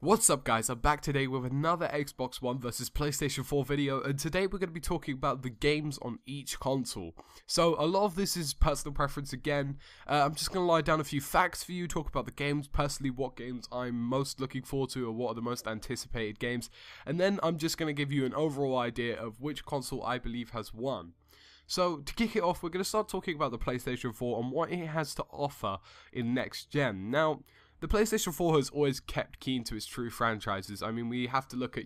What's up guys, I'm back today with another Xbox One versus PlayStation 4 video, and today we're going to be talking about the games on each console. So a lot of this is personal preference again. I'm just going to lie down a few facts for you, talk about the games, personally what games I'm most looking forward to or what are the most anticipated games, and then I'm just going to give you an overall idea of which console I believe has won. So to kick it off, we're going to start talking about the PlayStation 4 and what it has to offer in next gen. Now, the PlayStation 4 has always kept keen to its true franchises. I mean, we have to look at,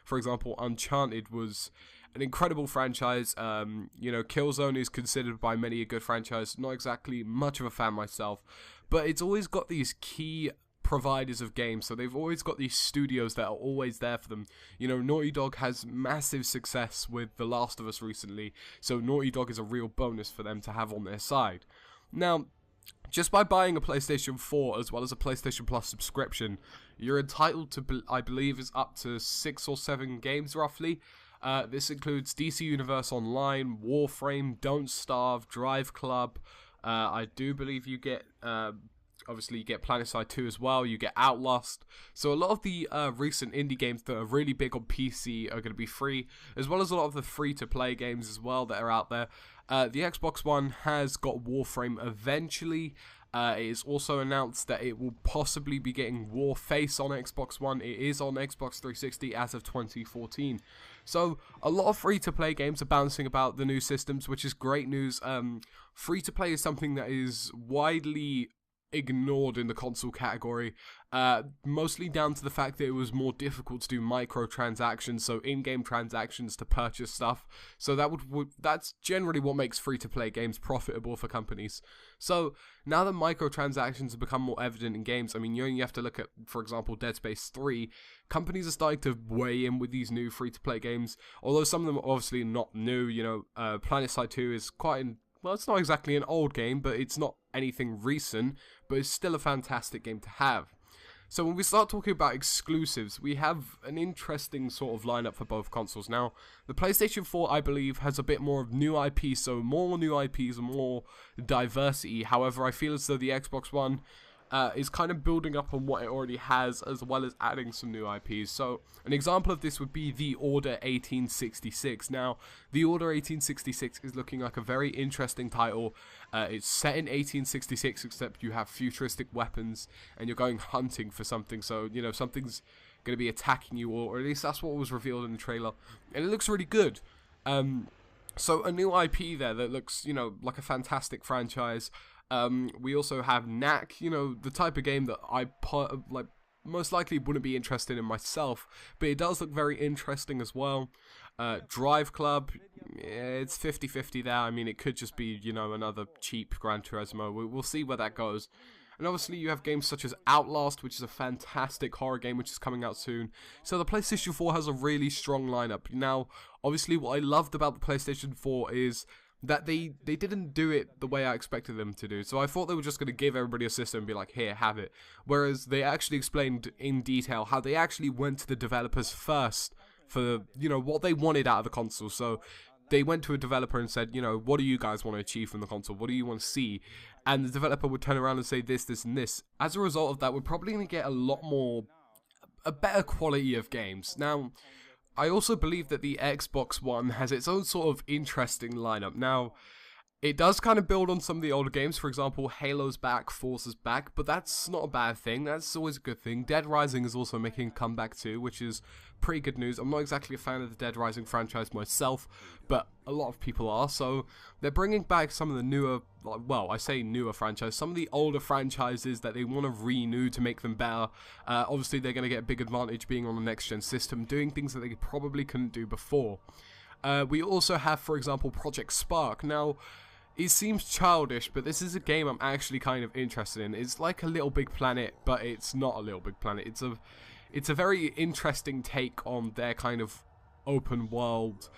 for example, Uncharted was an incredible franchise. Killzone is considered by many a good franchise. Not exactly much of a fan myself, but it's always got these key providers of games, so they've always got these studios that are always there for them. Naughty Dog has massive success with The Last of Us recently, so Naughty Dog is a real bonus for them to have on their side. Now, just by buying a PlayStation 4 as well as a PlayStation Plus subscription, you're entitled to, I believe, is up to 6 or 7 games roughly. This includes DC Universe Online, Warframe, Don't Starve, Drive Club. I do believe you get, obviously you get PlanetSide 2 as well, you get Outlast. So a lot of the recent indie games that are really big on PC are going to be free, as well as a lot of the free-to-play games as well that are out there. The Xbox One has got Warframe eventually. It is also announced that it will possibly be getting Warface on Xbox One. It is on Xbox 360 as of 2014. So a lot of free-to-play games are bouncing about the new systems, which is great news. Free-to-play is something that is widely ignored in the console category, mostly down to the fact that it was more difficult to do microtransactions, so in-game transactions to purchase stuff. So that's generally what makes free-to-play games profitable for companies. So now that microtransactions have become more evident in games, I mean, you only have to look at, for example, Dead Space 3. Companies are starting to weigh in with these new free-to-play games, although some of them are obviously not new. PlanetSide 2 is well, it's not exactly an old game, but it's not anything recent, but it's still a fantastic game to have. So when we start talking about exclusives, we have an interesting sort of lineup for both consoles. Now, the PlayStation 4, I believe, has a bit more of new IP, so more new IPs and more diversity. However, I feel as though the Xbox One is kind of building up on what it already has, as well as adding some new IPs. So an example of this would be The Order 1866. Now, The Order 1866 is looking like a very interesting title. It's set in 1866, except you have futuristic weapons and you're going hunting for something. So, something's going to be attacking you, or at least that's what was revealed in the trailer. And it looks really good. So a new IP there that looks, like a fantastic franchise. We also have Knack, the type of game that I most likely wouldn't be interested in myself, but it does look very interesting as well. Drive Club, it's 50-50 there. I mean, it could just be, another cheap Gran Turismo. We'll see where that goes. And obviously you have games such as Outlast, which is a fantastic horror game which is coming out soon. So the PlayStation 4 has a really strong lineup. Now, obviously what I loved about the PlayStation 4 is that they didn't do it the way I expected them to do. So I thought they were just going to give everybody a system and be like, here, have it. Whereas they actually explained in detail how they actually went to the developers first for, what they wanted out of the console. So they went to a developer and said, what do you guys want to achieve from the console? What do you want to see? And the developer would turn around and say this, this, and this. As a result of that, we're probably going to get a better quality of games. Now, I also believe that the Xbox One has its own sort of interesting lineup. Now, it does kind of build on some of the older games. For example, Halo's back, Forza's back, but that's not a bad thing. That's always a good thing. Dead Rising is also making a comeback too, which is pretty good news. I'm not exactly a fan of the Dead Rising franchise myself, but a lot of people are. So they're bringing back some of the newer, well, I say newer franchise, some of the older franchises that they want to renew to make them better. Obviously, they're going to get a big advantage being on the next-gen system, doing things that they probably couldn't do before. We also have, for example, Project Spark. Now, it seems childish, but this is a game I'm actually kind of interested in. It's like a Little Big Planet, but it's not a Little Big Planet. It's a very interesting take on their kind of open world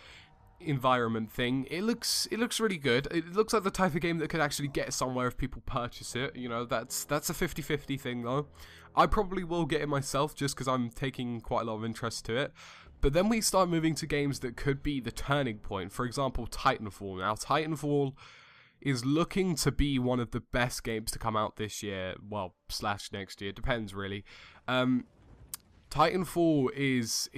environment thing. It looks really good. It looks like the type of game that could actually get somewhere if people purchase it. That's a 50-50 thing though. I probably will get it myself just because I'm taking quite a lot of interest to it. But then we start moving to games that could be the turning point. For example, Titanfall. Now, Titanfall is looking to be one of the best games to come out this year, well, / next year, depends really. Titanfall is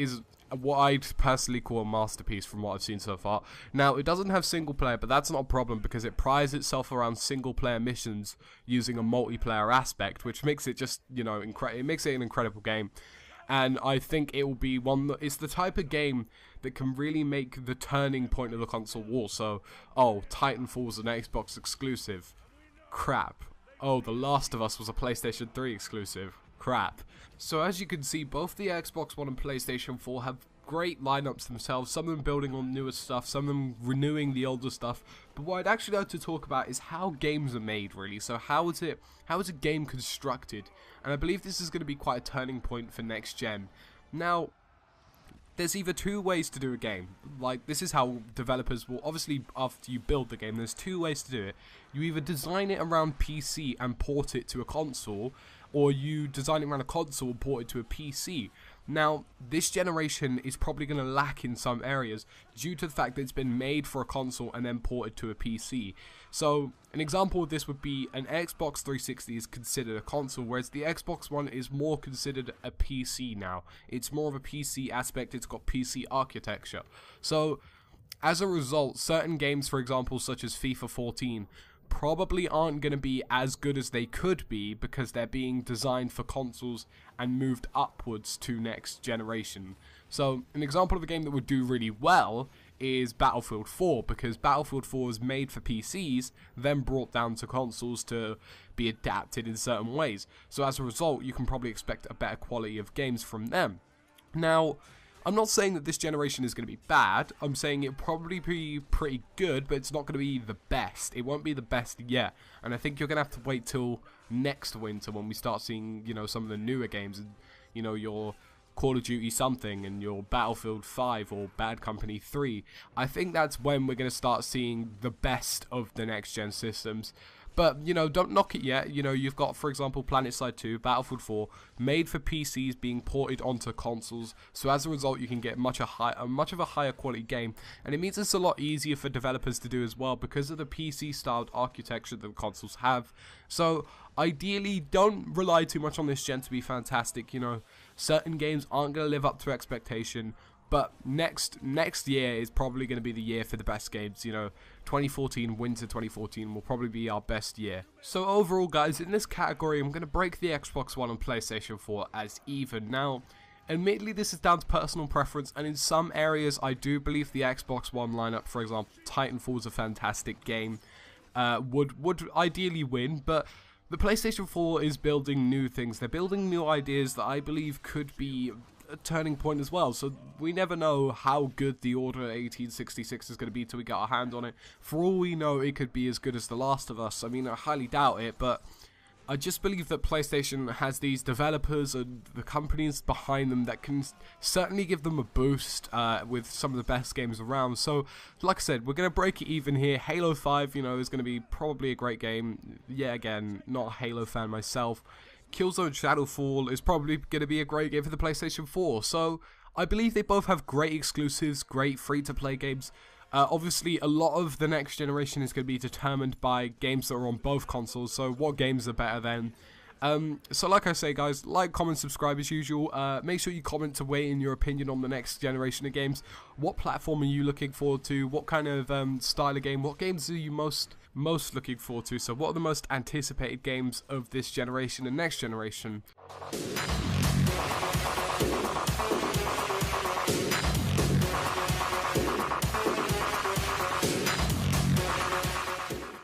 what I'd personally call a masterpiece from what I've seen so far. Now, it doesn't have single player, but that's not a problem because it prides itself around single player missions using a multiplayer aspect, which makes it just, you know, it makes it an incredible game. And I think it will be one that it's the type of game that can really make the turning point of the console war. So, oh, Titanfall's an Xbox exclusive. Crap. Oh, The Last of Us was a PlayStation 3 exclusive. Crap. So as you can see, both the Xbox One and PlayStation 4 have great lineups themselves, some of them building on newer stuff, some of them renewing the older stuff. But what I'd actually like to talk about is how games are made, really. So how is a game constructed? And I believe this is going to be quite a turning point for next gen. Now, there's either two ways to do a game. Like, this is how developers will, obviously, after you build the game, there's two ways to do it. You either design it around PC and port it to a console, or you design it around a console and port it to a PC. Now, this generation is probably going to lack in some areas due to the fact that it's been made for a console and then ported to a PC. So, an example of this would be an Xbox 360 is considered a console, whereas the Xbox One is more considered a PC now. It's more of a PC aspect, it's got PC architecture. So, as a result, certain games, for example, such as FIFA 14, probably aren't going to be as good as they could be because they're being designed for consoles and moved upwards to next generation. So an example of a game that would do really well is Battlefield 4, because Battlefield 4 was made for PCs, then brought down to consoles to be adapted in certain ways. So as a result, you can probably expect a better quality of games from them. Now, I'm not saying that this generation is going to be bad. I'm saying it'll probably be pretty good, but it's not going to be the best. It won't be the best yet. And I think you're going to have to wait till next winter when we start seeing, you know, some of the newer games. And, you know, your Call of Duty something and your Battlefield 5 or Bad Company 3. I think that's when we're going to start seeing the best of the next gen systems. But, you know, don't knock it yet. You know, you've got, for example, PlanetSide 2, Battlefield 4, made for PCs being ported onto consoles. So as a result, you can get much of a higher quality game. And it means it's a lot easier for developers to do as well because of the PC-styled architecture that the consoles have. So, ideally, don't rely too much on this gen to be fantastic. You know, certain games aren't going to live up to expectation. But next year is probably going to be the year for the best games. You know, 2014, winter 2014 will probably be our best year. So overall, guys, in this category, I'm going to break the Xbox One and PlayStation 4 as even. Now, admittedly, this is down to personal preference, and in some areas, I do believe the Xbox One lineup, for example, Titanfall is a fantastic game, would ideally win, but the PlayStation 4 is building new things. They're building new ideas that I believe could be a turning point as well. So we never know how good the Order 1866 is going to be till we get our hand on it. For all we know, it could be as good as The Last of Us. I mean, I highly doubt it, but I just believe that PlayStation has these developers and the companies behind them that can certainly give them a boost with some of the best games around. So, like I said, we're going to break it even here. Halo 5, you know, is going to be probably a great game. Yeah, again, not a Halo fan myself. Killzone Shadowfall is probably going to be a great game for the PlayStation 4. So, I believe they both have great exclusives, great free-to-play games. Obviously, a lot of the next generation is going to be determined by games that are on both consoles, so what games are better then? So like I say, guys, like, comment, subscribe as usual. Make sure you comment to weigh in your opinion on the next generation of games. What platform are you looking forward to? What kind of style of game? What games are you most looking forward to? So what are the most anticipated games of this generation and next generation?